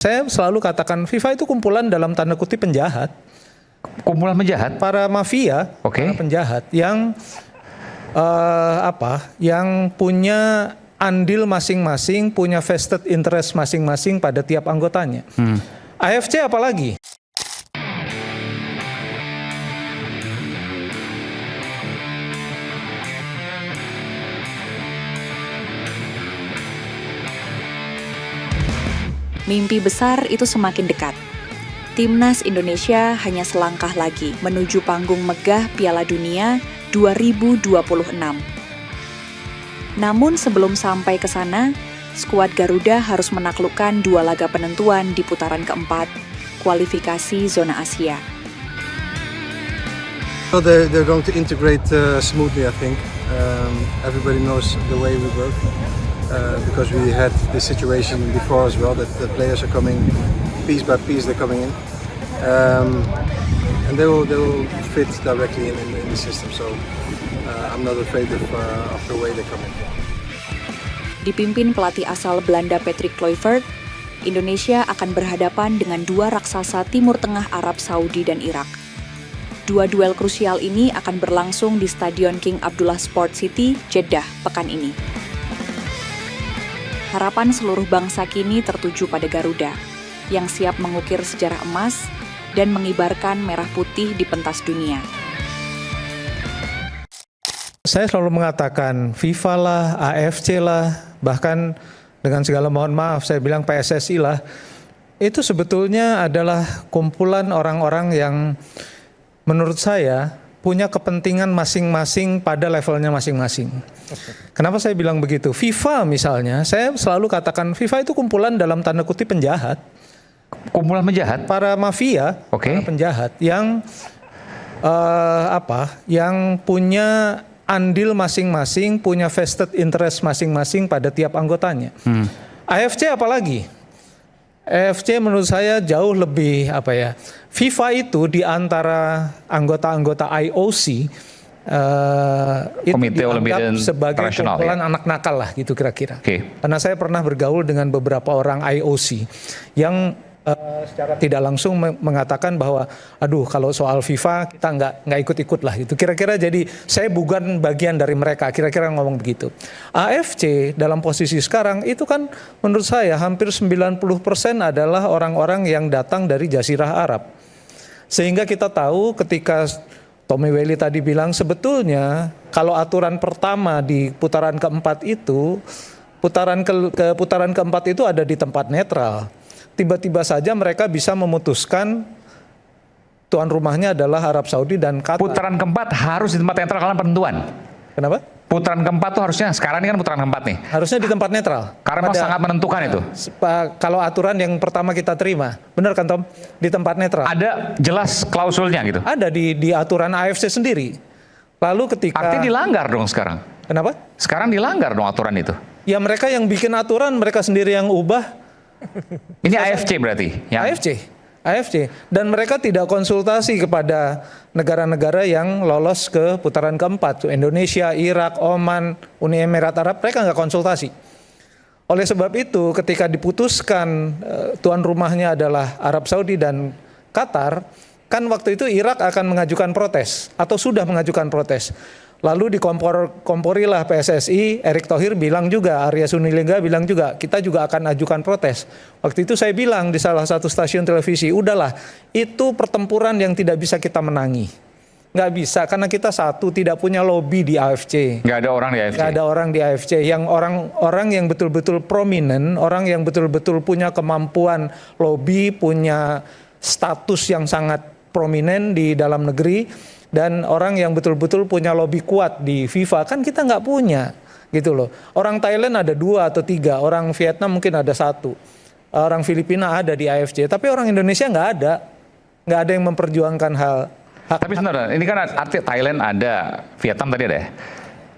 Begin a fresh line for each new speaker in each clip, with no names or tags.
Saya selalu katakan FIFA itu kumpulan dalam tanda kutip penjahat.
Kumpulan penjahat?
Para mafia, para penjahat yang yang punya andil masing-masing, punya vested interest masing-masing pada tiap anggotanya. AFC apalagi?
Mimpi besar itu semakin dekat. Timnas Indonesia hanya selangkah lagi menuju panggung megah Piala Dunia 2026. Namun sebelum sampai ke sana, skuad Garuda harus menaklukkan 2 laga penentuan di putaran keempat, kualifikasi zona Asia.
So they're going to integrate smoothly, I think. Everybody knows the way we work. Because we had this situation before as well, that the players are coming piece by piece, they're coming in, and they will fit directly in the system. So I'm not afraid of the way they come in.
Dipimpin pelatih asal Belanda Patrick Kluivert, Indonesia akan berhadapan dengan 2 raksasa Timur Tengah Arab Saudi dan Irak. 2 duel krusial ini akan berlangsung di Stadion King Abdullah Sport City, Jeddah, pekan ini. Harapan seluruh bangsa kini tertuju pada Garuda, yang siap mengukir sejarah emas dan mengibarkan merah putih di pentas dunia.
Saya selalu mengatakan FIFA lah, AFC lah, bahkan dengan segala mohon maaf saya bilang PSSI lah, itu sebetulnya adalah kumpulan orang-orang yang menurut saya punya kepentingan masing-masing pada levelnya masing-masing. Kenapa saya bilang begitu? FIFA misalnya, saya selalu katakan FIFA itu kumpulan dalam tanda kutip penjahat.
Kumpulan penjahat?
Para mafia, para penjahat yang yang punya andil masing-masing, punya vested interest masing-masing pada tiap anggotanya. AFC apalagi? AFC menurut saya jauh lebih FIFA itu di antara anggota-anggota IOC itu
Komite
dianggap sebagai kumpulan anak nakal lah gitu kira-kira. Karena saya pernah bergaul dengan beberapa orang IOC yang secara tidak langsung mengatakan bahwa aduh kalau soal FIFA kita nggak ikut-ikut lah gitu. Kira-kira jadi saya bukan bagian dari mereka, kira-kira ngomong begitu. AFC dalam posisi sekarang itu kan menurut saya hampir 90% adalah orang-orang yang datang dari Jazirah Arab. Sehingga kita tahu ketika Tommy Welly tadi bilang sebetulnya kalau aturan pertama di putaran keempat itu, putaran keempat itu ada di tempat netral. Tiba-tiba saja mereka bisa memutuskan tuan rumahnya adalah Arab Saudi dan Qatar.
Putaran keempat harus di tempat netral karena penentuan.
Kenapa?
Putaran keempat tuh harusnya, sekarang ini kan putaran keempat nih.
Harusnya di tempat netral.
Karena sangat menentukan itu.
Kalau aturan yang pertama kita terima, benar kan Tom? Di tempat netral.
Ada jelas klausulnya gitu?
Ada di aturan AFC sendiri. Lalu ketika...
Artinya dilanggar dong sekarang?
Kenapa?
Sekarang dilanggar dong aturan itu?
Ya mereka yang bikin aturan, mereka sendiri yang ubah.
Ini AFC berarti?
AFC. Dan mereka tidak konsultasi kepada negara-negara yang lolos ke putaran keempat. Indonesia, Irak, Oman, Uni Emirat Arab, mereka nggak konsultasi. Oleh sebab itu ketika diputuskan tuan rumahnya adalah Arab Saudi dan Qatar, kan waktu itu Irak akan mengajukan protes atau sudah mengajukan protes. Lalu dikomporilah PSSI, Erick Thohir bilang juga, Arya Sunilinga bilang juga, kita juga akan ajukan protes. Waktu itu saya bilang di salah satu stasiun televisi, udahlah, itu pertempuran yang tidak bisa kita menangi. Nggak bisa, karena kita tidak punya lobby di AFC.
Nggak ada orang di AFC?
Nggak ada orang di AFC, yang orang yang betul-betul prominent, orang yang betul-betul punya kemampuan lobby, punya status yang sangat prominent di dalam negeri, dan orang yang betul-betul punya lobby kuat di FIFA, kan kita nggak punya gitu loh. Orang Thailand ada 2 atau 3, orang Vietnam mungkin ada 1, orang Filipina ada di AFC, tapi orang Indonesia nggak ada yang memperjuangkan hak.
Tapi sebenarnya ini kan artinya Thailand ada, Vietnam tadi ada ya?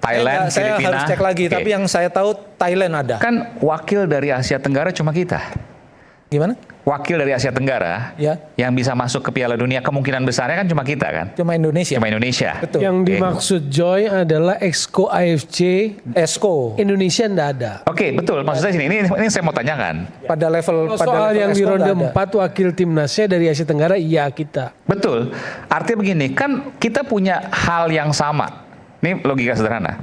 Thailand,
saya
Filipina.
Harus cek lagi, tapi yang saya tahu Thailand ada.
Kan wakil dari Asia Tenggara cuma kita.
Gimana?
Wakil dari Asia Tenggara yang bisa masuk ke Piala Dunia kemungkinan besarnya kan cuma kita kan?
Cuma Indonesia.
Cuma Indonesia.
Betul.
Yang dimaksud Joy adalah Exco AFC.
Exco.
Indonesia nggak ada.
Oke, betul. Maksud saya sini, ini saya mau tanyakan.
Pada level
Soal yang di ronde 4 wakil timnasnya dari Asia Tenggara, iya kita.
Betul. Artinya begini, kan kita punya hal yang sama. Ini logika sederhana.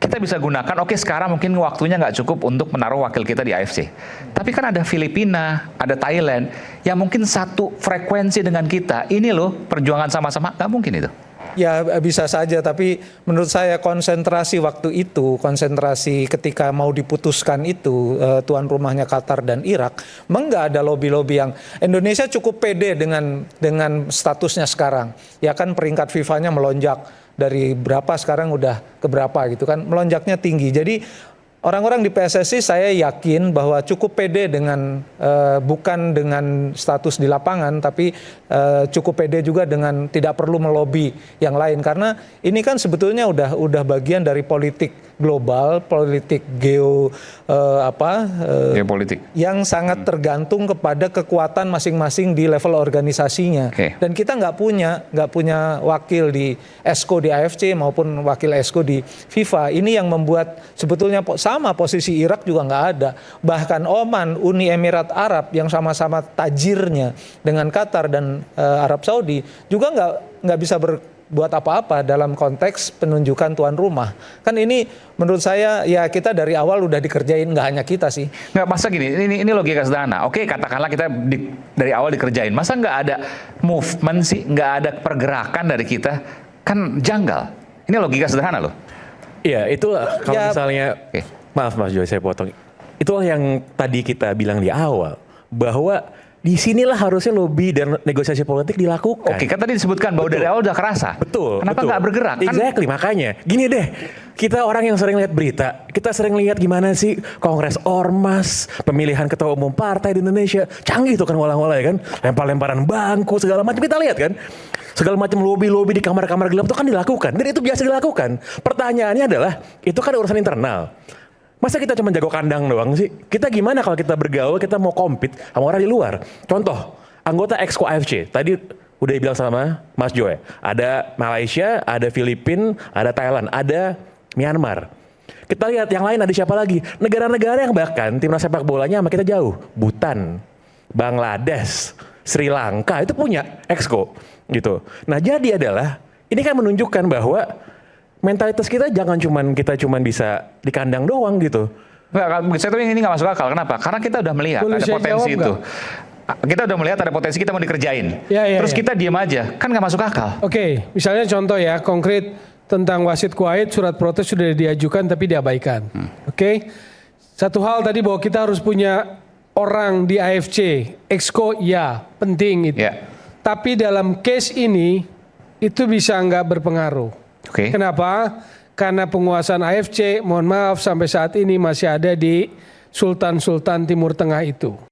Kita bisa gunakan, oke sekarang mungkin waktunya nggak cukup untuk menaruh wakil kita di AFC. Tapi kan ada Filipina, ada Thailand, yang mungkin satu frekuensi dengan kita. Ini loh, perjuangan sama-sama, nggak mungkin itu.
Ya bisa saja, tapi menurut saya konsentrasi waktu itu, konsentrasi ketika mau diputuskan itu, tuan rumahnya Qatar dan Irak, memang nggak ada lobby-lobby yang Indonesia cukup pede dengan statusnya sekarang. Ya kan peringkat FIFA-nya melonjak. Dari berapa sekarang udah ke berapa gitu kan, melonjaknya tinggi. Jadi orang-orang di PSSI saya yakin bahwa cukup pede dengan bukan dengan status di lapangan, tapi cukup pede juga dengan tidak perlu melobi yang lain, karena ini kan sebetulnya udah bagian dari politik global, politik geopolitik yang sangat tergantung kepada kekuatan masing-masing di level organisasinya. Dan kita nggak punya wakil di ESCO di AFC maupun wakil ESCO di FIFA. Ini yang membuat sebetulnya sama posisi Irak juga nggak ada. Bahkan Oman, Uni Emirat Arab yang sama-sama tajirnya dengan Qatar dan Arab Saudi juga nggak bisa buat apa-apa dalam konteks penunjukan tuan rumah. Kan ini menurut saya ya kita dari awal udah dikerjain, nggak hanya kita sih.
Nggak, masa gini, ini logika sederhana. Oke, katakanlah kita dari awal dikerjain. Masa nggak ada movement sih, nggak ada pergerakan dari kita? Kan janggal. Ini logika sederhana loh.
Iya, itulah kalau misalnya, maaf Mas Joy saya potong. Itulah yang tadi kita bilang di awal, bahwa disinilah harusnya lobby dan negosiasi politik dilakukan.
Oke, kan tadi disebutkan bahwa dari awal udah kerasa.
Betul.
Kenapa nggak bergerak?
Exactly, makanya. Gini deh, kita orang yang sering lihat berita, kita sering lihat gimana sih Kongres Ormas, pemilihan ketua umum partai di Indonesia, canggih tuh kan olah-olah ya kan, lempar-lemparan bangku segala macam kita lihat kan. Segala macam lobby-lobby di kamar-kamar gelap itu kan dilakukan, dan itu biasa dilakukan. Pertanyaannya adalah, itu kan urusan internal. Masa kita cuma jago kandang doang sih? Kita gimana kalau kita bergaul, kita mau compete sama orang di luar? Contoh, anggota Exco AFC, tadi udah dibilang sama Mas Joy, ada Malaysia, ada Filipina, ada Thailand, ada Myanmar. Kita lihat yang lain ada siapa lagi? Negara-negara yang bahkan timnas sepak bolanya sama kita jauh. Bhutan, Bangladesh, Sri Lanka, itu punya Exco gitu. Nah jadi adalah, ini kan menunjukkan bahwa mentalitas kita kita cuman bisa di kandang doang gitu.
Nggak, saya tuh ini nggak masuk akal. Kenapa? Karena kita udah melihat ada potensi itu. Kita udah melihat ada potensi kita mau dikerjain. Terus kita diam aja, kan nggak masuk akal.
Oke, misalnya contoh ya, konkret tentang wasit Kuwait, surat protes sudah diajukan tapi diabaikan. Oke, satu hal tadi bahwa kita harus punya orang di AFC, Exco ya penting itu. Tapi dalam case ini itu bisa nggak berpengaruh. Kenapa? Karena penguasaan AFC, mohon maaf sampai saat ini masih ada di Sultan-Sultan Timur Tengah itu.